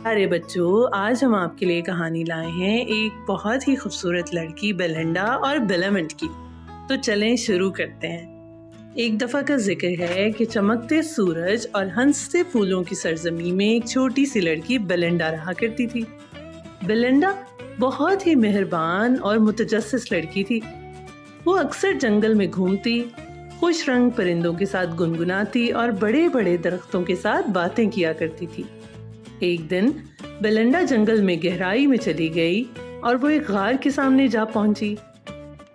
ارے بچوں، آج ہم آپ کے لیے کہانی لائے ہیں ایک بہت ہی خوبصورت لڑکی بیلنڈا اور بیلامنٹ کی۔ تو چلیں شروع کرتے ہیں۔ ایک دفعہ کا ذکر ہے کہ چمکتے سورج اور ہنستے پھولوں کی سرزمین میں ایک چھوٹی سی لڑکی بیلنڈا رہا کرتی تھی۔ بیلنڈا بہت ہی مہربان اور متجسس لڑکی تھی۔ وہ اکثر جنگل میں گھومتی، خوش رنگ پرندوں کے ساتھ گنگناتی اور بڑے بڑے درختوں کے ساتھ باتیں کیا کرتی تھی۔ ایک دن بیلنڈا جنگل میں گہرائی میں چلی گئی اور وہ ایک غار کے سامنے جا پہنچی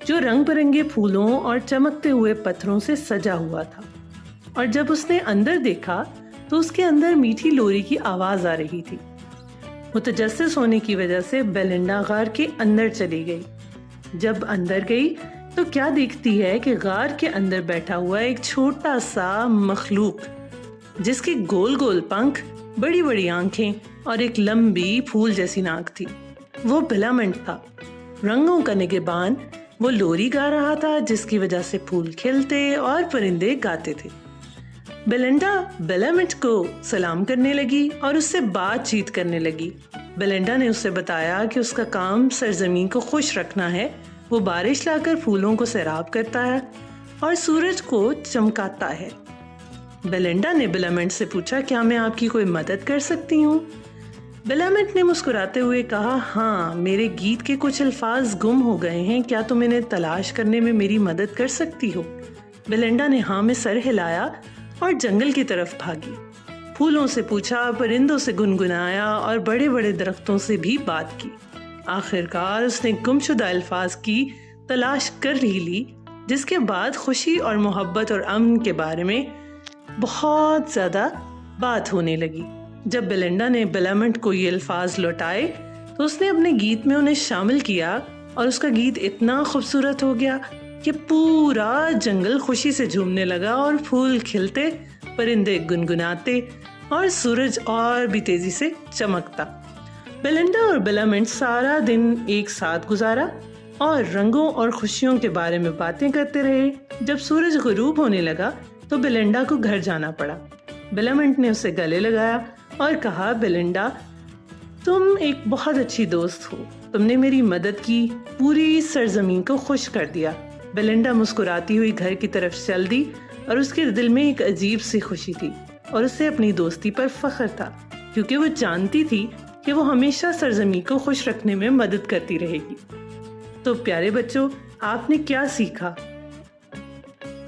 جو رنگ برنگے پھولوں اور چمکتے ہوئے پتھروں سے سجا ہوا تھا۔ اور جب اس نے اندر دیکھا تو اس کے اندر میٹھی لوری کی آواز آ رہی تھی۔ متجسس ہونے کی وجہ سے بیلنڈا غار کے اندر چلی گئی۔ جب اندر گئی تو کیا دیکھتی ہے کہ غار کے اندر بیٹھا ہوا ایک چھوٹا سا مخلوق جس کے گول گول پنکھ، بڑی بڑی آنکھیں اور ایک لمبی پھول جیسی ناک تھی۔ وہ بیلامنٹ تھا، رنگوں کا نگہبان۔ وہ لوری گا رہا تھا جس کی وجہ سے پھول کھلتے اور پرندے گاتے تھے۔ بیلنڈا بیلامنٹ کو سلام کرنے لگی اور اس سے بات چیت کرنے لگی۔ بیلنڈا نے اسے بتایا کہ اس کا کام سرزمین کو خوش رکھنا ہے۔ وہ بارش لا کر پھولوں کو سیراب کرتا ہے اور سورج کو چمکاتا ہے۔ بیلنڈا نے بیلامنٹ سے پوچھا، کیا میں آپ کی کوئی مدد کر سکتی ہوں؟ بیلامنٹ نے مسکراتے ہوئے کہا، ہاں، میرے گیت کے کچھ الفاظ گم ہو گئے ہیں، کیا تم انہیں تلاش کرنے میں میری مدد کر سکتی ہو؟ بیلنڈا نے ہاں میں سر ہلایا اور جنگل کی طرف بھاگی۔ پھولوں سے پوچھا، پرندوں سے گنگنایا اور بڑے بڑے درختوں سے بھی بات کی۔ آخرکار اس نے گمشدہ الفاظ کی تلاش کر ہی لی، جس کے بعد خوشی اور محبت اور امن کے بارے میں بہت زیادہ بات ہونے لگی۔ جب بیلنڈا نے بیلامنٹ کو یہ الفاظ لوٹائے تو اس نے اپنے گیت میں انہیں شامل کیا اور اس کا گیت اتنا خوبصورت ہو گیا کہ پورا جنگل خوشی سے جھومنے لگا اور پھول کھلتے، پرندے گنگناتے اور سورج اور بھی تیزی سے چمکتا۔ بیلنڈا اور بیلامنٹ سارا دن ایک ساتھ گزارا اور رنگوں اور خوشیوں کے بارے میں باتیں کرتے رہے۔ جب سورج غروب ہونے لگا تو بیلنڈا کو گھر جانا پڑا۔ بیلامنٹ نے اسے گلے لگایا اور کہا، بیلنڈا، تم ایک بہت اچھی دوست ہو، تم نے میری مدد کی، پوری سرزمین کو خوش کر دیا۔ بیلنڈا مسکراتی ہوئی گھر کی طرف چل دی اور اس کے دل میں ایک عجیب سی خوشی تھی اور اسے اپنی دوستی پر فخر تھا، کیونکہ وہ جانتی تھی کہ وہ ہمیشہ سرزمین کو خوش رکھنے میں مدد کرتی رہے گی۔ تو پیارے بچوں، آپ نے کیا سیکھا؟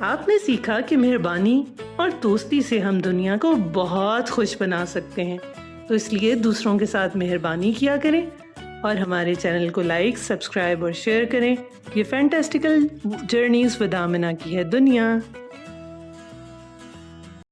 آپ نے سیکھا کہ مہربانی اور دوستی سے ہم دنیا کو بہت خوش بنا سکتے ہیں۔ تو اس لیے دوسروں کے ساتھ مہربانی کیا کریں اور ہمارے چینل کو لائک، سبسکرائب اور شیئر کریں۔ یہ فینٹاسٹیکل جرنیز ود آمنہ کی ہے دنیا۔